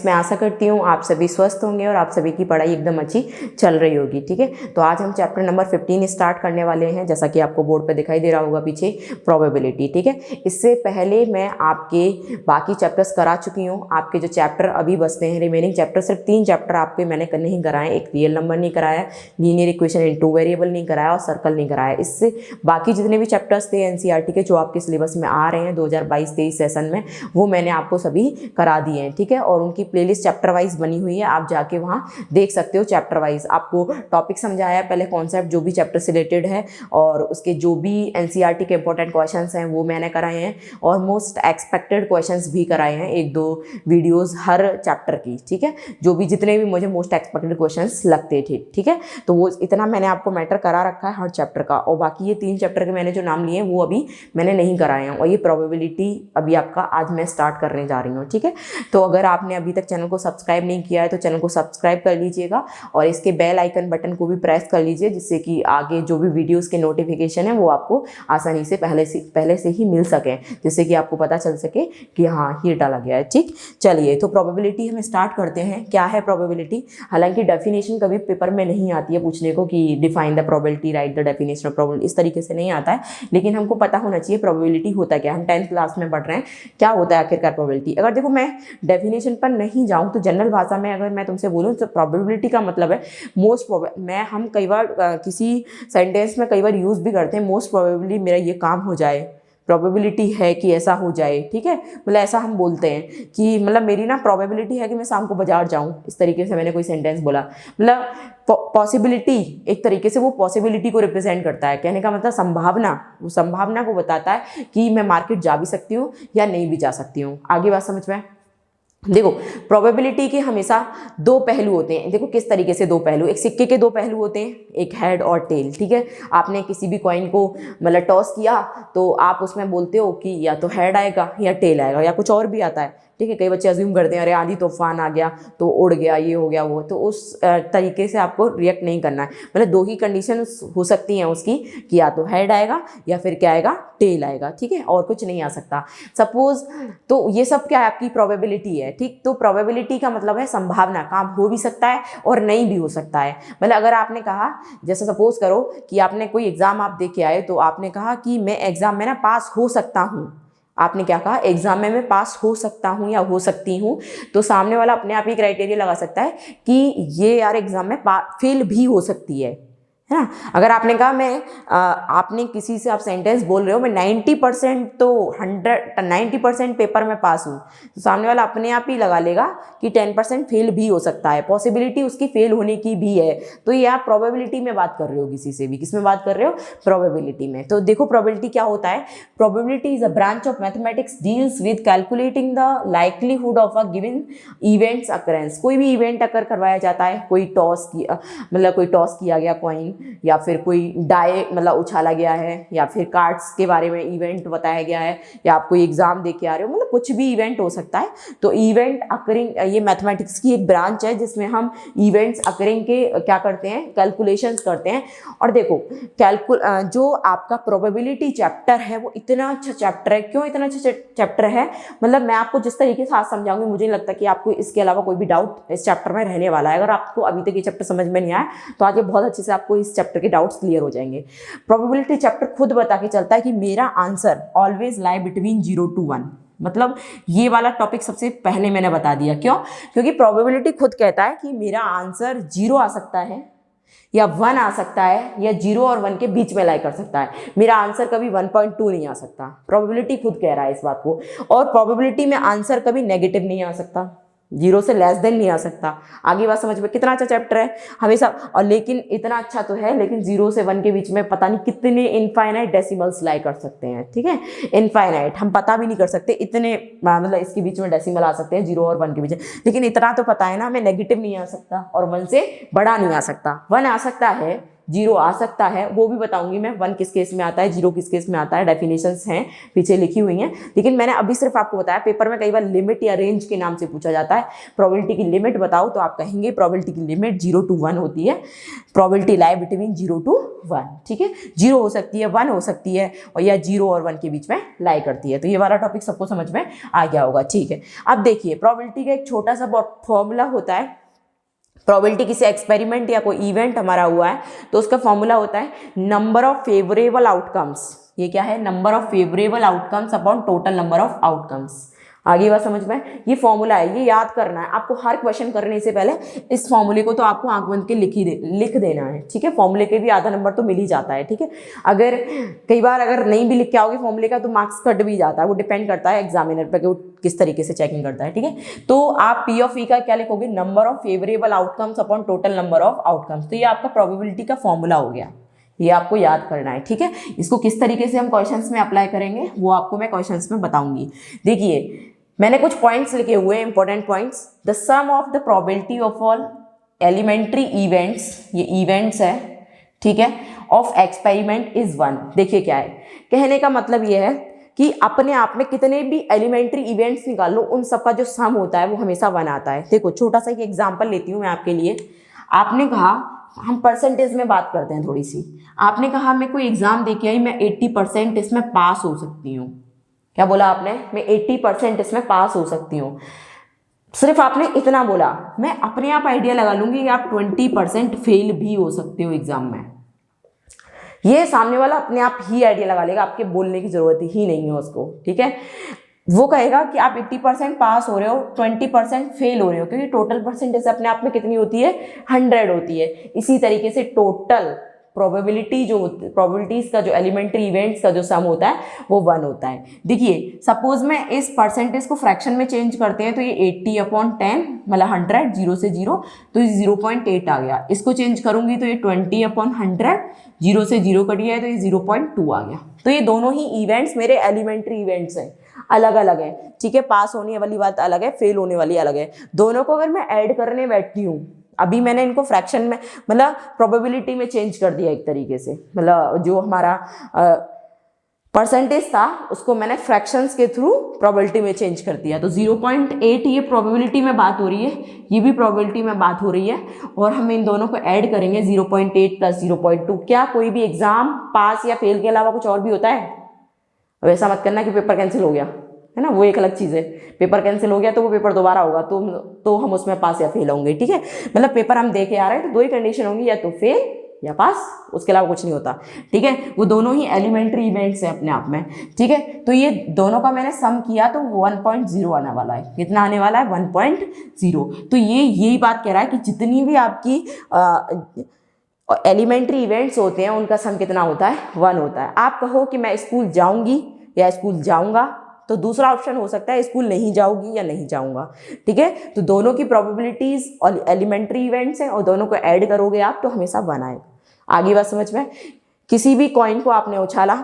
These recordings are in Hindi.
फ्रेंड्स, मैं आशा करती हूँ आप सभी स्वस्थ होंगे और आप सभी की पढ़ाई एकदम अच्छी चल रही होगी। ठीक है, तो आज हम चैप्टर नंबर 15 स्टार्ट करने वाले हैं, जैसा कि आपको बोर्ड पे दिखाई दे रहा होगा पीछे, प्रोबेबिलिटी। ठीक है, इससे पहले मैं आपके बाकी चैप्टर्स करा चुकी हूँ। आपके जो चैप्टर अभी बचते हैं, रिमेनिंग चैप्टर, सिर्फ 3 चैप्टर आपके मैंने नहीं कराए। एक रियल नंबर नहीं कराया, लीनियर इक्वेशन इन 2 वेरिएबल नहीं कराया और सर्कल नहीं कराया। इससे बाकी जितने भी चैप्टर्स थे एनसीईआरटी के जो आपके सिलेबस में आ रहे हैं 2022-23 सेशन में, वो मैंने आपको सभी करा दिए हैं। ठीक है, और उनकी प्लेलिस्ट चैप्टर वाइज बनी हुई है, आप जाके वहाँ देख सकते हो। चैप्टर वाइज आपको टॉपिक समझाया है, पहले कॉन्सेप्ट जो भी चैप्टर से रिलेटेड है और उसके जो भी एनसीईआरटी के इंपॉर्टेंट क्वेश्चंस हैं वो मैंने कराए हैं और मोस्ट एक्सपेक्टेड क्वेश्चंस भी कराए हैं, 1-2 वीडियोस हर चैप्टर की। ठीक है, जो भी जितने भी मुझे मोस्ट एक्सपेक्टेड क्वेश्चंस लगते थे। ठीक है, तो वो इतना मैंने आपको मैटर करा रखा है हर चैप्टर का। और बाकी ये 3 चैप्टर के मैंने जो नाम लिए हैं वो अभी मैंने नहीं कराए हैं, और ये प्रोबेबिलिटी अभी आपका आज मैं स्टार्ट करने जा रही हूँ। ठीक है, तो अगर आपने अभी तक चैनल को सब्सक्राइब नहीं किया है तो चैनल को सब्सक्राइब कर लीजिएगा और इसके बेल आइकन बटन को भी प्रेस कर लीजिए, जिससे कि आगे जो भी वीडियोस के नोटिफिकेशन है वो आपको आसानी से पहले से ही मिल सके, जिससे कि आपको पता चल सके कि हाँ ये डाला गया है। ठीक, चलिए तो प्रोबेबिलिटी हम स्टार्ट करते हैं। क्या है प्रोबेबिलिटी? हालांकि डेफिनेशन कभी पेपर में नहीं आती है पूछने को कि define the probability, right the definition of probability, इस तरीके से नहीं आता है, लेकिन हमको पता होना चाहिए प्रोबेबिलिटी होता क्या। हम 10th क्लास में पढ़ रहे हैं, क्या होता है आखिरकार प्रोबेबिलिटी। अगर देखो मैं डेफिनेशन पर नहीं जाऊं तो जनरल भाषा में अगर मैं तुमसे बोलूं तो प्रोबेबिलिटी का मतलब है मोस्ट प्रोबेबल। हम कई बार किसी सेंटेंस में कई बार यूज़ भी करते हैं, मोस्ट प्रोबेबली मेरा ये काम हो जाए, प्रोबेबिलिटी है कि ऐसा हो जाए। ठीक है, मतलब ऐसा हम बोलते हैं कि मतलब मेरी ना प्रोबेबिलिटी है कि मैं शाम को बाजार जाऊं, इस तरीके से मैंने कोई सेंटेंस बोला। मतलब पॉसिबिलिटी एक तरीके से वो पॉसिबिलिटी को रिप्रेजेंट करता है, कहने का मतलब संभावना, वो संभावना को बताता है कि मैं मार्केट जा भी सकती हूँ या नहीं भी जा सकती हूँ। आगे बात समझ में? देखो प्रोबेबिलिटी के हमेशा 2 पहलू होते हैं। देखो किस तरीके से 2 पहलू, एक सिक्के के 2 पहलू होते हैं, एक हेड और टेल। ठीक है, आपने किसी भी कॉइन को मतलब टॉस किया तो आप उसमें बोलते हो कि या तो हेड आएगा या टेल आएगा या कुछ और भी आता है। ठीक है, कई बच्चे अज्यूम करते हैं अरे आंधी तूफान आ गया तो उड़ गया, ये हो गया वो, तो उस तरीके से आपको रिएक्ट नहीं करना है। मतलब 2 ही कंडीशन हो सकती हैं उसकी कि या तो हेड आएगा या फिर क्या आएगा, टेल आएगा। ठीक है, और कुछ नहीं आ सकता सपोज। तो ये सब क्या है, आपकी प्रोबेबिलिटी है। ठीक, तो प्रोबेबिलिटी का मतलब है संभावना, काम हो भी सकता है और नहीं भी हो सकता है। मतलब अगर आपने कहा, जैसे सपोज करो कि आपने कोई एग्जाम आप दे के आए, तो आपने कहा कि मैं एग्जाम में ना पास हो सकता हूँ। आपने क्या कहा, एग्जाम में मैं पास हो सकता हूँ या हो सकती हूँ, तो सामने वाला अपने आप ही क्राइटेरिया लगा सकता है कि ये यार एग्जाम में फेल भी हो सकती है ना। अगर आपने कहा मैं आपने किसी से आप सेंटेंस बोल रहे हो मैं 90% तो 90% पेपर में पास हूँ, तो सामने वाला अपने आप ही लगा लेगा कि 10% फेल भी हो सकता है, पॉसिबिलिटी उसकी फेल होने की भी है। तो ये आप प्रोबेबिलिटी में बात कर रहे हो किसी से भी, किस में बात कर रहे हो, प्रोबेबिलिटी में। तो देखो प्रोबेबिलिटी क्या होता है, probability is a branch of mathematics deals with calculating the likelihood of a given events occurrence. कोई भी इवेंट अकर करवाया जाता है, कोई टॉस किया गया कॉइन, या फिर कोई डाई मतलब उछाला गया है, या फिर कार्ड्स के बारे में इवेंट बताया गया है, या आप कोई एग्जाम दे के आ रहे हो, मतलब कुछ भी इवेंट हो सकता है। तो इवेंट अकरिंग, ये मैथमेटिक्स की एक ब्रांच है जिसमें हम इवेंट्स अकरिंग के क्या करते हैं, कैलकुलेशंस करते हैं। और देखो जो आपका प्रोबेबिलिटी चैप्टर है वो इतना अच्छा चैप्टर है। क्यों इतना अच्छा चैप्टर है, मतलब मैं आपको जिस तरीके से आज समझाऊंगी मुझे नहीं लगता कि आपको इसके अलावा कोई भी डाउट इस चैप्टर में रहने वाला है। अगर आपको अभी तक ये चैप्टर समझ में नहीं आया तो आगे बहुत अच्छे से आपको इस चैप्टर के डाउट्स क्लियर हो जाएंगे। प्रोबेबिलिटी चैप्टर खुद बता के चलता है कि मेरा answer always lie between 0 to 1। मतलब ये वाला टॉपिक सबसे पहले मैंने बता दिया। क्यों? क्योंकि प्रोबेबिलिटी खुद कहता है कि मेरा आंसर 0 आ सकता है या 1 आ सकता है या 0 और 1 के बीच में लाई कर सकता है। मेरा आंसर कभी 1.2 नहीं आ सकता, प्रोबेबिलिटी खुद कह रहा है इस बात को। और प्रोबेबिलिटी में आंसर कभी नेगेटिव नहीं आ सकता, 0 से लेस देन नहीं आ सकता। आगे बात समझ में? कितना अच्छा चैप्टर है हमेशा। और लेकिन इतना अच्छा तो है, लेकिन 0 से 1 के बीच में पता नहीं कितने इनफाइनाइट डेसिमल्स लाई कर सकते हैं। ठीक है, इनफाइनाइट हम पता भी नहीं कर सकते, इतने मतलब इसके बीच में डेसिमल आ सकते हैं 0 और 1 के बीच में। लेकिन इतना तो पता है ना, हमें नेगेटिव नहीं आ सकता और 1 से बड़ा नहीं आ सकता। 1 आ सकता है जीरो आ सकता है, वो भी बताऊंगी मैं, 1 किस केस में आता है, 0 किस केस में आता है, डेफिनेशंस हैं पीछे लिखी हुई हैं। लेकिन मैंने अभी सिर्फ आपको बताया, पेपर में कई बार लिमिट या रेंज के नाम से पूछा जाता है। प्रोबेबिलिटी की लिमिट बताओ तो आप कहेंगे प्रोबेबिलिटी की लिमिट 0 to 1 होती है, प्रोबेबिलिटी लाई बिटवीन 0 to 1, ठीक है। 0 हो सकती है, 1 हो सकती है, और या 0 और 1 के बीच में लाई करती है। तो ये वाला टॉपिक सबको समझ में आ गया होगा, ठीक है। अब देखिए प्रोबेबिलिटी का एक छोटा सा फॉर्मूला होता है। प्रोबेबिलिटी किसी एक्सपेरिमेंट या कोई इवेंट हमारा हुआ है तो उसका फॉर्मूला होता है नंबर ऑफ फेवरेबल आउटकम्स। ये क्या है? Number of favourable outcomes upon total number of outcomes. आगे बात समझ में? ये फॉर्मूला है, ये याद करना है आपको। हर क्वेश्चन करने से पहले इस फॉर्मूले को तो आपको आंख बंद के लिख देना है, ठीक है। फॉर्मूले के भी आधा नंबर तो मिल ही जाता है, ठीक है। अगर कई बार अगर नहीं भी लिख के आओगे फॉर्मूले का तो मार्क्स कट भी जाता है, वो डिपेंड करता है एग्जामिनर पर कि वो किस तरीके से चेकिंग करता है, ठीक है। तो आप पी ऑफ ई का क्या लिखोगे? Number of favourable outcomes upon total number of outcomes. तो ये आपका प्रोबेबिलिटी का फॉर्मूला हो गया, ये आपको याद करना है, ठीक है। इसको किस तरीके से हम क्वेश्चंस में अप्लाई करेंगे वो आपको मैं क्वेश्चंस में बताऊंगी। देखिए मैंने कुछ पॉइंट्स लिखे हुए हैं, important points. The sum of the probability of all elementary events, ये इवेंट्स है, ठीक है, ऑफ एक्सपेरिमेंट इज 1। देखिए क्या है कहने का मतलब ये है कि अपने आप में कितने भी एलिमेंट्री इवेंट्स निकाल लो, उन सबका जो सम होता है वो हमेशा 1 आता है। देखो छोटा सा एक एग्जाम्पल लेती हूँ मैं आपके लिए। आपने कहा, हम परसेंटेज में बात करते हैं थोड़ी सी। आपने कहा मैं कोई एग्जाम दे के आई, मैं 80% इसमें पास हो सकती हूँ। क्या बोला आपने? मैं 80% इसमें पास हो सकती हूँ। सिर्फ आपने इतना बोला। मैं अपने आप आइडिया लगा लूंगी कि आप 20% फेल भी हो सकते हो एग्जाम में। ये सामने वाला अपने आप ही आइडिया लगा लेगा, आपके बोलने की जरूरत ही नहीं है उसको, ठीक है। वो कहेगा कि आप 80% पास हो रहे हो, 20% फेल हो रहे हो, क्योंकि टोटल परसेंटेज अपने आप में कितनी होती है? 100 होती है। इसी तरीके से टोटल प्रोबेबिलिटी जो प्रोबेबिलिटीज का जो एलिमेंट्री इवेंट्स का जो सम होता है वो 1 होता है। देखिए सपोज मैं इस परसेंटेज को फ्रैक्शन में चेंज करते हैं तो ये 80/10 मतलब 100, 0 से 0, तो ये 0.8 आ गया। इसको चेंज करूंगी तो ये 20/100, 0 से 0 कट गया है तो ये 0.2 आ गया। तो ये दोनों ही इवेंट्स मेरे एलिमेंट्री इवेंट्स हैं, अलग अलग है, ठीक है। पास होने वाली बात अलग है, फेल होने वाली अलग है। दोनों को अगर मैं ऐड करने बैठती हूँ, अभी मैंने इनको फ्रैक्शन में मतलब प्रोबेबिलिटी में चेंज कर दिया एक तरीके से, मतलब जो हमारा परसेंटेज था उसको मैंने फ्रैक्शंस के थ्रू प्रोबेबिलिटी में चेंज कर दिया। तो 0.8 ये प्रोबेबिलिटी में बात हो रही है, ये भी प्रोबेबिलिटी में बात हो रही है, और हम इन दोनों को ऐड करेंगे 0.8 + 0.2। क्या कोई भी एग्जाम पास या फेल के अलावा कुछ और भी होता है? अब ऐसा मत करना कि पेपर कैंसिल हो गया, है ना, वो एक अलग चीज़ है। पेपर कैंसिल हो गया तो वो पेपर दोबारा होगा तो हम उसमें पास या फेल होंगे, ठीक है। मतलब पेपर हम दे के आ रहे हैं तो 2 ही कंडीशन होंगी, या तो फेल या पास, उसके अलावा कुछ नहीं होता, ठीक है। वो दोनों ही एलिमेंट्री इवेंट्स हैं अपने आप में, ठीक है। तो ये दोनों का मैंने सम किया तो 1.0 आने वाला है। कितना आने वाला है? 1.0। तो ये यही बात कह रहा है कि जितनी भी आपकी एलिमेंट्री इवेंट्स होते हैं उनका सम कितना होता है? 1 होता है। आप कहो कि मैं स्कूल जाऊंगी या स्कूल जाऊंगा, तो दूसरा ऑप्शन हो सकता है स्कूल नहीं जाऊंगी या नहीं जाऊंगा, ठीक है। तो दोनों की प्रोबेबिलिटीज और एलिमेंट्री इवेंट्स हैं और दोनों को ऐड करोगे आप तो हमेशा 1 आएगा। आगे बात समझ में? किसी भी कॉइन को आपने उछाला,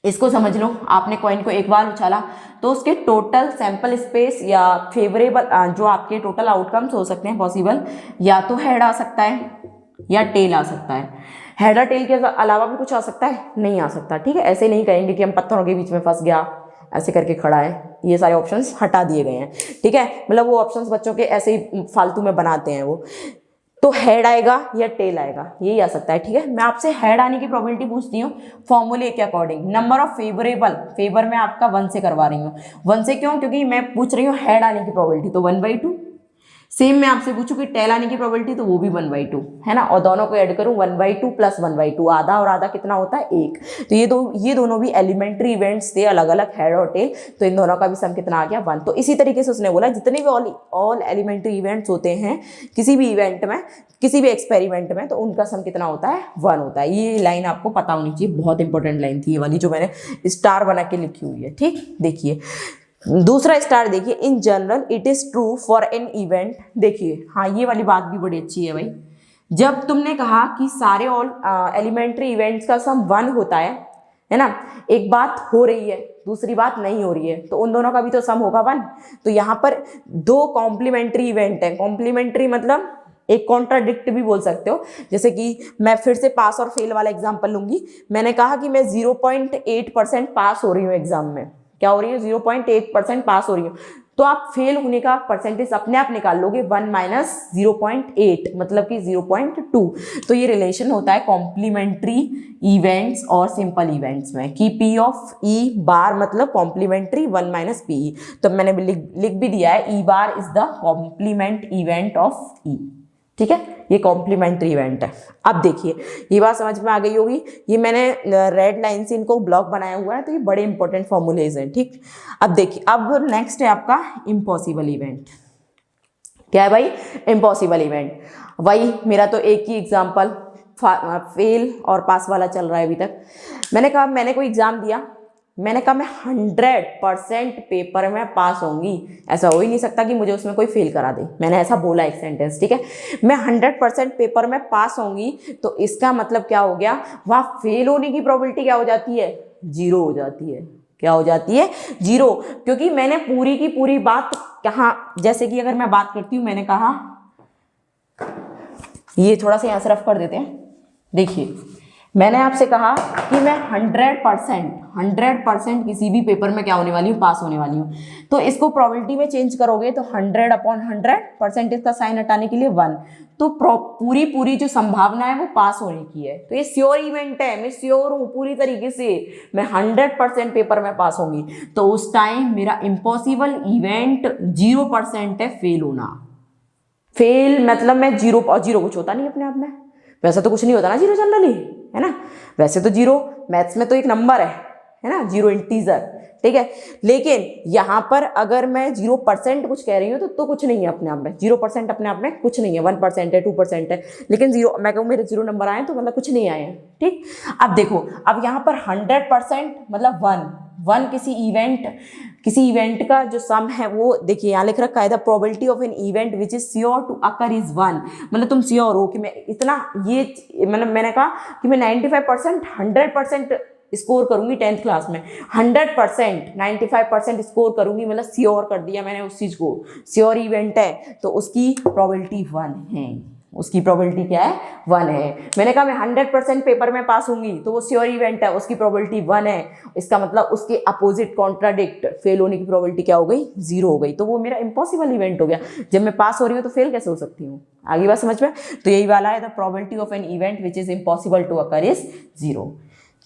इसको समझ लो, आपने कॉइन को एक बार उछाला तो उसके टोटल सैंपल स्पेस या फेवरेबल जो आपके टोटल आउटकम्स हो सकते हैं पॉसिबल, या तो हेड आ सकता है या टेल आ सकता है। हेड और टेल के अलावा भी कुछ आ सकता है? नहीं आ सकता, ठीक है। ऐसे नहीं कहेंगे कि हम पत्थरों के बीच में फंस गया, ऐसे करके खड़ा है, ये सारे ऑप्शंस हटा दिए गए हैं, ठीक है। मतलब वो ऑप्शंस बच्चों के ऐसे ही फालतू में बनाते हैं वो। तो हेड आएगा या टेल आएगा, यही आ सकता है, ठीक है। मैं आपसे हेड आने की प्रोबेबिलिटी पूछती हूँ फॉर्मूले के according. Number of favourable, favour में आपका 1 से करवा रही हूँ। 1 से क्यों? क्योंकि मैं पूछ रही हूँ हेड आने की प्रोबेबिलिटी, तो 1/2। सेम मैं आपसे पूछूं कि टेल आने की प्रोबेबिलिटी, तो वो भी 1/2 है ना। और दोनों को ऐड करूं 1/2 + 1/2, आधा और आधा कितना होता है? 1। तो ये दोनों भी एलिमेंट्री इवेंट्स थे, अलग अलग हेड और टेल, तो इन दोनों का भी सम कितना आ गया? 1। तो इसी तरीके से उसने बोला जितने भी ऑल एलिमेंट्री इवेंट्स होते हैं किसी भी इवेंट में, किसी भी एक्सपेरिमेंट में, तो उनका सम कितना होता है? 1 होता है। ये लाइन आपको पता होनी चाहिए, बहुत इंपॉर्टेंट लाइन थी ये वाली जो मैंने स्टार बना के लिखी हुई है, ठीक। देखिए दूसरा स्टार देखिए, in general it is true for an event. देखिए हाँ, ये वाली बात भी बड़ी अच्छी है भाई। जब तुमने कहा कि सारे ऑल एलिमेंट्री इवेंट्स का सम 1 होता है ना, एक बात हो रही है दूसरी बात नहीं हो रही है, तो उन दोनों का भी तो सम होगा 1। तो यहाँ पर 2 कॉम्प्लीमेंट्री इवेंट है। कॉम्प्लीमेंट्री मतलब एक कॉन्ट्राडिक्ट भी बोल सकते हो। जैसे कि मैं फिर से पास और फेल वाला एग्जांपल लूंगी। मैंने कहा कि मैं 0.8% पास हो रही हूँ एग्जाम में, क्या हो रही है 0.8% पास हो रही हूँ, तो आप फेल होने का परसेंटेज अपने आप निकाल लोगे 1 माइनस 0.8 मतलब कि 0.2। तो ये रिलेशन होता है कॉम्प्लीमेंट्री इवेंट्स और सिंपल इवेंट्स में कि P ऑफ E बार मतलब कॉम्प्लीमेंट्री 1 माइनस PE। तो मैंने लिख भी दिया है E bar is the complement event of E। ठीक है, ये कॉम्प्लीमेंट्री इवेंट है। अब देखिए ये बात समझ में आ गई होगी। ये मैंने रेड लाइन से इनको ब्लॉक बनाया हुआ है, तो ये बड़े इंपॉर्टेंट फॉर्मूलेज हैं। ठीक, अब देखिए अब नेक्स्ट है आपका इम्पॉसिबल इवेंट। क्या है भाई? Impossible event. वही मेरा तो एक ही एग्जाम्पल फेल और पास वाला चल रहा है अभी तक। मैंने कहा मैंने कोई एग्जाम दिया, मैंने कहा मैं 100% पेपर में पास होंगी, ऐसा हो ही नहीं सकता कि मुझे उसमें कोई फेल करा दे। मैंने ऐसा बोला एक सेंटेंस, ठीक है, मैं 100% पेपर में पास होंगी, तो इसका मतलब क्या हो गया, वहां फेल होने की प्रोबेबिलिटी क्या हो जाती है? 0 हो जाती है। क्या हो जाती है? 0, क्योंकि मैंने पूरी की पूरी बात कहा। जैसे कि अगर मैं बात करती हूं, मैंने कहा ये थोड़ा सा यहां से रफ कर देते हैं। देखिए मैंने आपसे कहा कि मैं 100% किसी भी पेपर में क्या होने वाली हूँ? पास होने वाली हूँ। तो इसको प्रोबेबिलिटी में चेंज करोगे तो 100/100 परसेंटेज का साइन हटाने के लिए 1, तो पूरी जो संभावना है वो पास होने की है। तो ये श्योर इवेंट है, मैं श्योर हूँ पूरी तरीके से, मैं 100% पेपर में पास होंगी। तो उस टाइम मेरा इम्पॉसिबल इवेंट 0% है फेल होना। फेल मतलब मैं 0 और 0 कुछ होता नहीं अपने आप में, वैसा तो कुछ नहीं होता ना 0 जनरली, है ना। वैसे तो 0 मैथ्स में तो एक नंबर है ना, 0 इंटीजर, ठीक है। लेकिन यहाँ पर अगर मैं 0% कुछ कह रही हूँ तो कुछ नहीं है अपने आप में, 0% अपने आप में कुछ नहीं है, 1% है, 2% है। लेकिन 0 मैं कहूँ मेरे 0 नंबर आए तो मतलब कुछ नहीं आए हैं, ठीक। अब देखो, अब यहाँ पर 100% मतलब 1 किसी इवेंट का जो सम है वो देखिए यहाँ लिख रखा है, the probability of an event which is sure to occur is 1। मतलब तुम श्योर हो कि मैं इतना, ये मतलब मैंने कहा कि मैं 95% 100% स्कोर करूंगी 10th क्लास में, 100% 95% स्कोर करूंगी, मतलब श्योर कर दिया मैंने उस चीज को, श्योर इवेंट है तो उसकी प्रोबेबिलिटी 1 है। उसकी प्रोबेबिलिटी क्या है? 1 है। मैंने कहा मैं 100% पेपर में पास होंगी, तो वो श्योर इवेंट है, उसकी प्रोबेबिलिटी 1 है। इसका मतलब उसके अपोजिट कॉन्ट्राडिक्ट फेल होने की प्रोबेबिलिटी क्या हो गई? 0 हो गई। तो वो मेरा इम्पॉसिबल इवेंट हो गया। जब मैं पास हो रही हूँ तो फेल कैसे हो सकती हूँ? आगे बात समझ में? तो यही वाला है, the probability of an event which is impossible to occur is 0।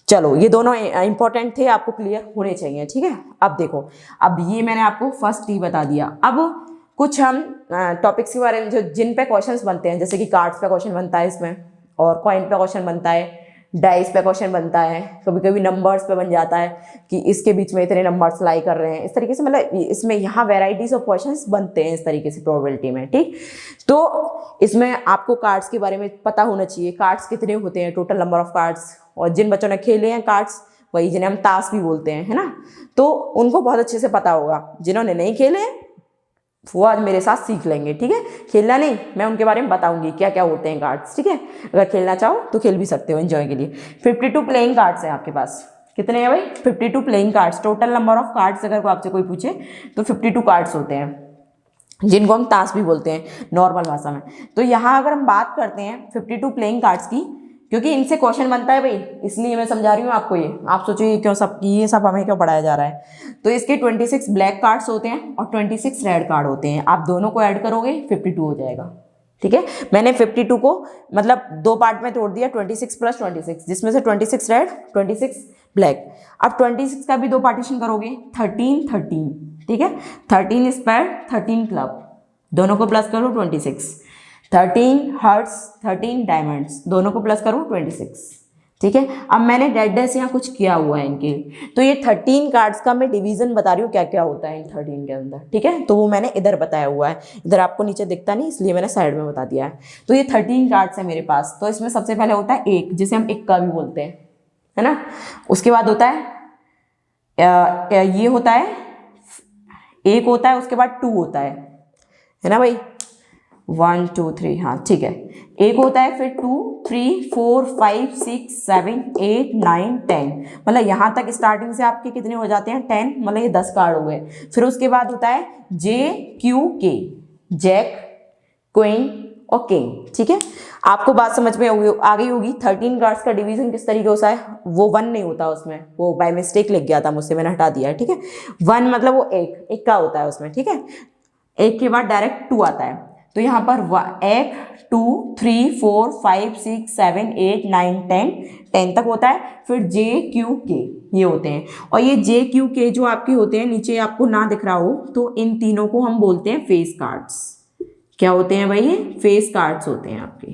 चलो ये दोनों इंपॉर्टेंट थे, आपको क्लियर होने चाहिए, ठीक है। अब देखो, अब ये मैंने आपको फर्स्ट ही बता दिया। अब कुछ हम टॉपिक्स के बारे में जो जिन पे क्वेश्चंस बनते हैं, जैसे कि कार्ड्स पे क्वेश्चन बनता है इसमें, और कॉइन पे क्वेश्चन बनता है, डाइस पे क्वेश्चन बनता है, कभी कभी नंबर्स पे बन जाता है कि इसके बीच में इतने नंबर्स लाई कर रहे हैं, इस तरीके से, मतलब इसमें यहाँ वेराइटीज ऑफ क्वेश्चंस बनते हैं इस तरीके से प्रोबेबिलिटी में, ठीक। तो इसमें आपको कार्ड्स के बारे में पता होना चाहिए, कार्ड्स कितने होते हैं, टोटल नंबर ऑफ कार्ड्स, और जिन बच्चों ने खेले हैं कार्ड्स, वही जिन्हें हम ताश भी बोलते हैं, है ना, तो उनको बहुत अच्छे से पता होगा। जिन्होंने नहीं खेले हैं वो आज मेरे साथ सीख लेंगे, ठीक है। खेलना नहीं, मैं उनके बारे में बताऊंगी क्या क्या होते हैं कार्ड्स, ठीक है। अगर खेलना चाहो तो खेल भी सकते हो एंजॉय के लिए। 52 प्लेइंग कार्ड्स हैं आपके पास। कितने हैं भाई? 52 playing cards. Total number of cards अगर आपसे कोई पूछे तो 52 कार्ड्स होते हैं, जिनको हम ताश भी बोलते हैं नॉर्मल भाषा में। तो यहाँ अगर हम बात करते हैं 52 प्लेइंग कार्ड्स की, क्योंकि इनसे क्वेश्चन बनता है भाई, इसलिए मैं समझा रही हूँ आपको। ये आप सोचो ये क्यों सब, ये सब हमें क्यों पढ़ाया जा रहा है। तो इसके 26 ब्लैक कार्ड्स होते हैं और 26 रेड कार्ड होते हैं। आप दोनों को ऐड करोगे 52 हो जाएगा, ठीक है। मैंने 52 को मतलब 2 पार्ट में तोड़ दिया, 26 + 26, जिसमें से 26 रेड 26 ब्लैक। अब 26 का भी 2 पार्टीशन करोगे, 13 13, ठीक है। 13 स्क्वायर 13 क्लब, दोनों को प्लस करो 26। 13 हर्ट्स 13 डायमंड्स, दोनों को प्लस करो 26, ठीक है। अब मैंने डेड से यहाँ कुछ किया हुआ है इनके, तो ये 13 कार्ड्स का मैं डिवीजन बता रही हूँ क्या क्या होता है इन 13 के अंदर, ठीक है। तो वो मैंने इधर बताया हुआ है, इधर आपको नीचे दिखता नहीं इसलिए मैंने साइड में बता दिया है। तो ये 13 कार्ड्स है मेरे पास। तो इसमें सबसे पहले होता है 1, जिसे हम इक्का भी बोलते हैं, है ना। उसके बाद होता है ये होता है 1 होता है, उसके बाद 2 होता है ना भाई, 1 2 3, हाँ ठीक है। 1 होता है, फिर 2 3 4 5 6 7 8 9 10, मतलब यहाँ तक स्टार्टिंग से आपके कितने हो जाते हैं? 10, मतलब ये 10 कार्ड हो गए। फिर उसके बाद होता है JQK, जैक, क्वीन और किंग, ठीक है। आपको बात समझ में आ गई होगी। 13 कार्ड्स का डिवीजन किस तरीके होता है, वो 1 नहीं होता उसमें, वो बाय मिस्टेक लिख गया था मुझसे, मैंने हटा दिया है, ठीक है। 1 मतलब वो एक का होता है उसमें, ठीक है। एक के बाद डायरेक्ट 2 आता है, तो यहाँ पर 1 2 3 4 5 6 7 8 9 10 तक होता है। फिर जे क्यू के ये होते हैं, और ये जे क्यू के जो आपके होते हैं, नीचे आपको ना दिख रहा हो तो इन तीनों को हम बोलते हैं फेस कार्ड्स। क्या होते हैं भाई, ये फेस कार्ड्स होते हैं आपके,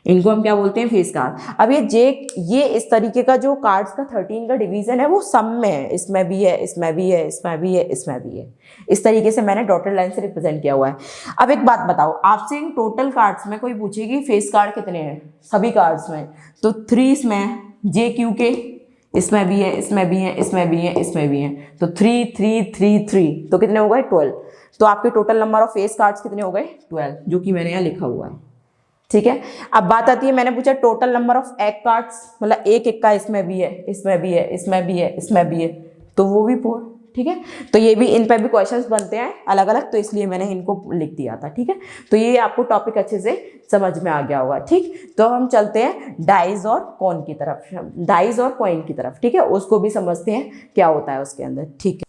इनको हम क्या बोलते हैं, फेस कार्ड। अब ये इस तरीके का जो कार्ड्स का 13 का डिवीजन है वो सब में है, इसमें भी है, इसमें भी है, इसमें भी है, इसमें भी है। इस तरीके से मैंने डॉटेड लाइन से रिप्रेजेंट किया हुआ है। अब एक बात बताओ, आपसे इन टोटल कार्ड्स में कोई पूछेगी फेस कार्ड कितने हैं सभी कार्ड्स में, तो 3 इसमें, जे क्यू के इसमें भी है, इसमें भी है, इसमें भी है, इसमें भी है, तो 3 3 3 3, तो कितने हो गए 12। तो आपके total number of face cards कितने हो गए 12, जो कि मैंने यहाँ लिखा हुआ है, ठीक है। अब बात आती है, मैंने पूछा total number of egg cards, मतलब एक का इसमें भी है, इसमें भी है, इसमें भी है, इसमें भी है, तो वो भी 4, ठीक है। तो ये भी, इन पर भी क्वेश्चंस बनते हैं अलग अलग, तो इसलिए मैंने इनको लिख दिया था, ठीक है। तो ये आपको टॉपिक अच्छे से समझ में आ गया होगा, ठीक। तो हम चलते हैं डाइज और कॉइन की तरफ, डाइज और कॉइन की तरफ, ठीक है, उसको भी समझते हैं क्या होता है उसके अंदर, ठीक है।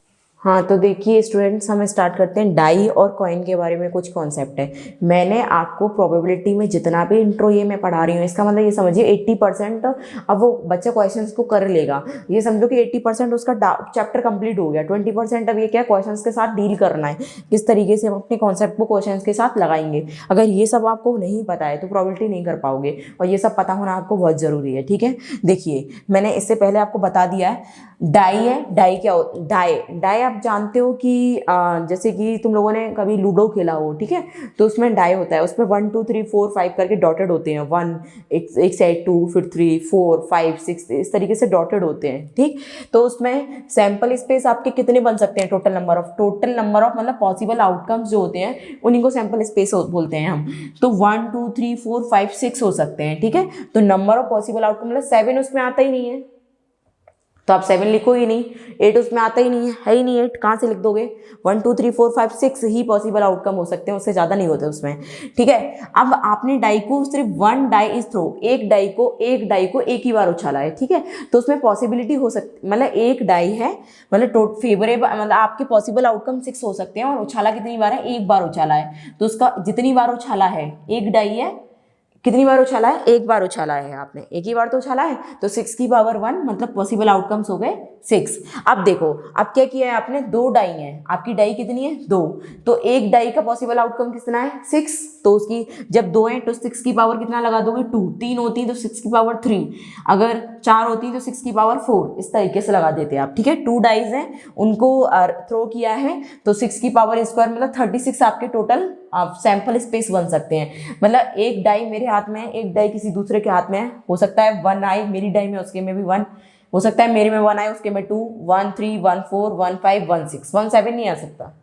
हाँ, तो देखिए स्टूडेंट्स, हम स्टार्ट करते हैं। डाई और कॉइन के बारे में कुछ कॉन्सेप्ट है। मैंने आपको प्रोबेबिलिटी में जितना भी इंट्रो ये मैं पढ़ा रही हूँ, इसका मतलब ये समझिए 80% अब वो बच्चा क्वेश्चंस को कर लेगा। ये समझो कि 80% उसका चैप्टर कंप्लीट हो गया, 20% अब ये क्या क्वेश्चंस के साथ डील करना है, किस तरीके से हम अपने कॉन्सेप्ट को क्वेश्चंस के साथ लगाएंगे। अगर ये सब आपको नहीं पता है तो प्रोबेबिलिटी नहीं कर पाओगे, और ये सब पता होना आपको बहुत ज़रूरी है, ठीक है। देखिए, मैंने इससे पहले आपको बता दिया है डाई है। डाई क्या हो, डाई आप जानते हो कि जैसे कि तुम लोगों ने कभी लूडो खेला हो, ठीक है, तो उसमें डाई होता है, उसमें 1 2 3 4 5 करके डॉटेड होते हैं, 1 एक साइड 2, फिर 3 4 5 6, इस तरीके से डॉटेड होते हैं, ठीक। तो उसमें सैम्पल स्पेस आपके कितने बन सकते हैं, टोटल नंबर ऑफ मतलब पॉसिबल आउटकम्स जो होते हैं उन्हीं को सैम्पल स्पेस बोलते हैं हम। तो 1 2 3 4 5 6 हो सकते हैं, ठीक है। तो नंबर ऑफ पॉसिबल आउटकम मतलब 7 उसमें आता ही नहीं है, तो आप 7 लिखो ही नहीं। 8 उसमें आता ही नहीं है ही नहीं, 8 कहाँ से लिख दोगे। 1 2 3 4 5 6 ही पॉसिबल आउटकम हो सकते हैं, उससे ज़्यादा नहीं होते उसमें, ठीक है। अब आपने डाई को सिर्फ 1 डाई इज थ्रो, एक डाई को एक ही बार उछाला है, ठीक है, तो उसमें पॉसिबिलिटी हो सकती, मतलब एक डाई है, मतलब फेवरेबल, मतलब आपके पॉसिबल आउटकम 6 हो सकते हैं, और उछाला कितनी बार है, एक बार उछाला है, तो उसका जितनी बार उछाला है, एक डाई है, कितनी बार उछाला है, एक बार उछाला है आपने, एक ही बार तो उछाला है, तो 6 की पावर 1 मतलब पॉसिबल आउटकम्स हो गए 6। अब देखो, अब क्या किया है आपने, 2 डाई हैं, आपकी डाई कितनी है 2, तो एक डाई का पॉसिबल आउटकम कितना है 6, तो उसकी जब 2 है तो 6 की पावर कितना लगा दोगे 2, 3 होती है तो 6 की पावर 3, अगर 4 होती है तो 6 की पावर 4, इस तरीके से लगा देते हैं आप, ठीक है। 2 डाइज हैं, उनको थ्रो किया है, तो 6 की पावर स्क्वायर मतलब 36 आपके टोटल सैंपल स्पेस बन सकते हैं। मतलब एक डाई मेरे हाथ में है, एक डाई किसी दूसरे के हाथ में है, हो सकता है 1 आई मेरी डाई में, उसके में भी 1 हो सकता है, मेरे में 1 आए उसके में 2, 1 3 1 4 1 5 1 6, 1 7 नहीं आ सकता,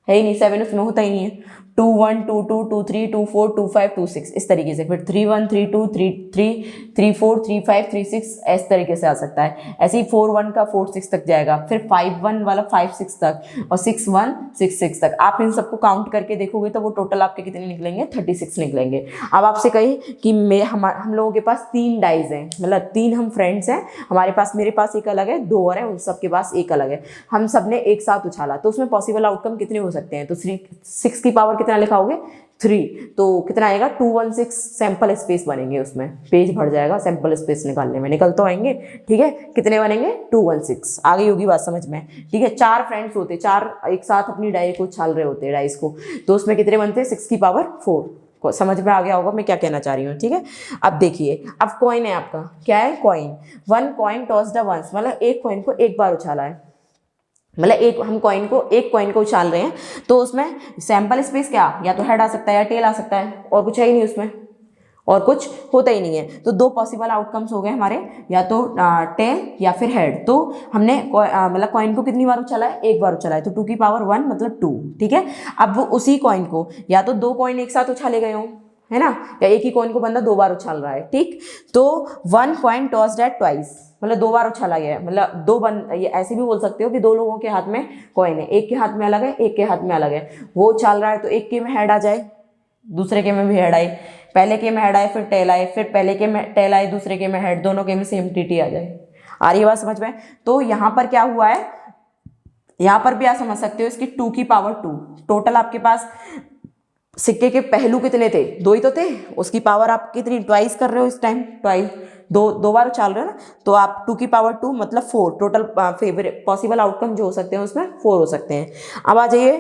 है ही नहीं, 7 उसमें होता ही नहीं है। 2 1 2 2 2 3 2 4 2 5 2 6, इस तरीके से। फिर 3 1 3 2 3 3 3 4 3 5 3 6, इस तरीके से आ सकता है। ऐसे ही 4 1 का 4 6 तक जाएगा, फिर 5 1 वाला 5 6 तक, और 6 1 6 6 तक। आप इन सबको काउंट करके देखोगे तो वो टोटल आपके कितने निकलेंगे, 36 निकलेंगे। अब आपसे कही कि हम लोगों के पास 3 डाइज हैं, मतलब 3 हम फ्रेंड्स हैं, हमारे पास, मेरे पास एक अलग है, 2 और है, उन सबके पास एक अलग है, हम सब ने एक साथ उछाला, तो उसमें पॉसिबल आउटकम कितने हो सकते हैं, तो 6 की पावर कितना लिखाओगे 3, तो कितना आएगा 216 सैंपल स्पेस बनेंगे, उसमें पेज भर जाएगा सैंपल स्पेस निकालने में, निकल तो आएंगे, ठीक है। कितने बनेंगे 216, आ गई होगी बात समझ में, ठीक है। 4 फ्रेंड्स होते, 4 एक साथ अपनी डाई को उछाल रहे होते, डाइस को, तो उसमें कितने बनते हैं 6 की पावर 4, को समझ में आ गया होगा मैं क्या कहना चाह रही हूँ, ठीक है। अब देखिए, अब कॉइन है आपका, क्या है कॉइन, 1 कॉइन टॉस्ड वंस, मतलब एक कॉइन को एक बार उछाला है, मतलब एक कॉइन को उछाल रहे हैं, तो उसमें सैंपल स्पेस क्या, या तो हेड आ सकता है या टेल आ सकता है, और कुछ है ही नहीं उसमें, और कुछ होता ही नहीं है। तो 2 पॉसिबल आउटकम्स हो गए हमारे, या तो टेल या फिर हेड। तो हमने मतलब कॉइन को कितनी बार उछाला है, एक बार उछाला है, तो 2 की पावर 1 मतलब 2, ठीक है। अब वो उसी कॉइन को, या तो 2 कॉइन एक साथ उछाले गए हों, है ना, या एक ही कॉइन को बंदा 2 बार उछाल रहा है, ठीक। तो 1 कॉइन टॉस्ड एट ट्वाइस, मतलब 2 बार उछाला गया है, मतलब ये ऐसे भी बोल सकते हो कि 2 लोगों के हाथ में कॉइन है, एक के हाथ में अलग है, एक के हाथ में अलग है, वो उछाल रहा है तो एक के में हेड आ जाए, दूसरे के में भी हेड आए, पहले के में हेड आए फिर टेल आए, फिर पहले के में टेल आए दूसरे के में हेड, दोनों के में सेम टीटी आ जाए। आ रही है बात समझ में? तो यहाँ पर क्या हुआ है, यहाँ पर भी आप समझ सकते हो इसकी 2 की पावर 2, टोटल आपके पास सिक्के के पहलू कितने थे, 2 ही तो थे, उसकी पावर आप कितनी ट्वाइस कर रहे हो इस टाइम, ट्वाइस, दो बार उछाल रहे हो ना, तो आप 2 की पावर 2 मतलब 4, टोटल फेवरेट पॉसिबल आउटकम जो हो सकते हैं उसमें 4 हो सकते हैं। अब आ जाइए,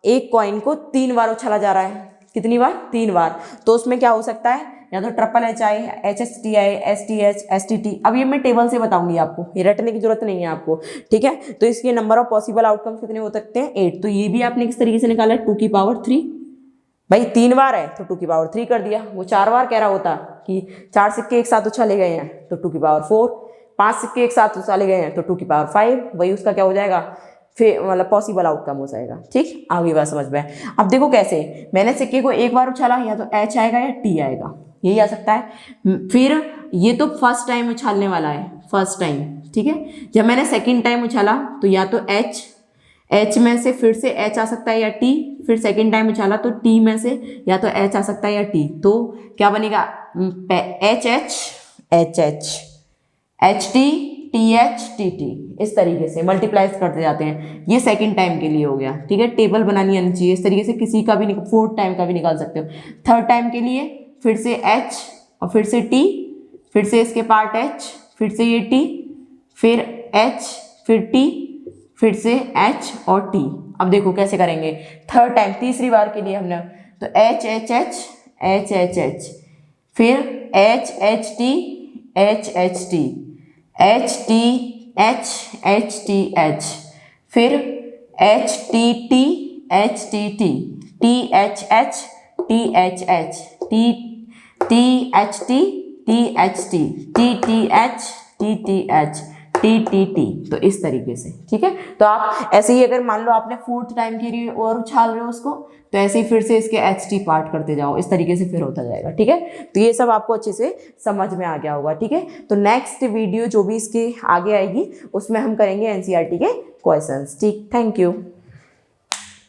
एक कॉइन को 3 बार उछाला जा रहा है, कितनी बार, 3 बार, तो उसमें क्या हो सकता है, या तो triple H I, H H T I, S T H, S T T. अब ये मैं टेबल से बताऊंगी आपको, ये रटने की जरूरत नहीं है आपको, ठीक है। तो इसके नंबर ऑफ पॉसिबल आउटकम्स कितने हो सकते हैं, 8। तो ये भी आपने किस तरीके से निकाला है, 2 की पावर 3, भाई 3 बार है तो 2 की पावर 3 कर दिया। वो 4 बार कह रहा होता कि 4 सिक्के एक साथ उछाले गए हैं तो 2 की पावर 4, 5 सिक्के एक साथ उछाले गए हैं तो 2 की पावर 5, वही उसका क्या हो जाएगा, फिर मतलब पॉसिबल आउटकम हो जाएगा। ठीक, आगे बात समझ में। अब देखो कैसे, मैंने सिक्के को एक बार उछाला, या तो एच आएगा या टी आएगा, यही आ सकता है। फिर ये तो फर्स्ट टाइम उछालने वाला है, फर्स्ट टाइम, ठीक है। जब मैंने सेकेंड टाइम उछाला तो या तो एच में से फिर से एच आ सकता है या टी, फिर सेकेंड टाइम उछाला तो टी में से या तो एच आ सकता है या टी, तो क्या बनेगा, H H H H H T T H T T, इस तरीके से मल्टीप्लाइज करते जाते हैं। ये सेकंड टाइम के लिए हो गया, ठीक है। टेबल बनानी आनी चाहिए इस तरीके से, किसी का भी फोर्थ टाइम का भी निकाल सकते हो। थर्ड टाइम के लिए फिर से एच और फिर से टी, फिर से इसके पार्ट एच, फिर से ये टी, फिर एच, फिर टी, फिर से एच और टी। अब देखो कैसे करेंगे, थर्ड टाइम तीसरी बार के लिए हमने, तो H H H H H H, फिर H H T H H T, H T H T H, फिर H T T H T T, T H H T H H, T H T H T, T H T H, T. तो इस तरीके से, ठीक है। तो आप ऐसे ही अगर मान लो आपने फोर्थ टाइम के लिए और उछाल रहे हो उसको, तो ऐसे ही फिर से इसके एच टी पार्ट करते जाओ, इस तरीके से फिर होता जाएगा, ठीक है। तो ये सब आपको अच्छे से समझ में आ गया होगा, ठीक है। तो नेक्स्ट वीडियो जो भी इसके आगे आएगी उसमें हम करेंगे एनसीईआरटी के क्वेश्चंस, ठीक। Thank you.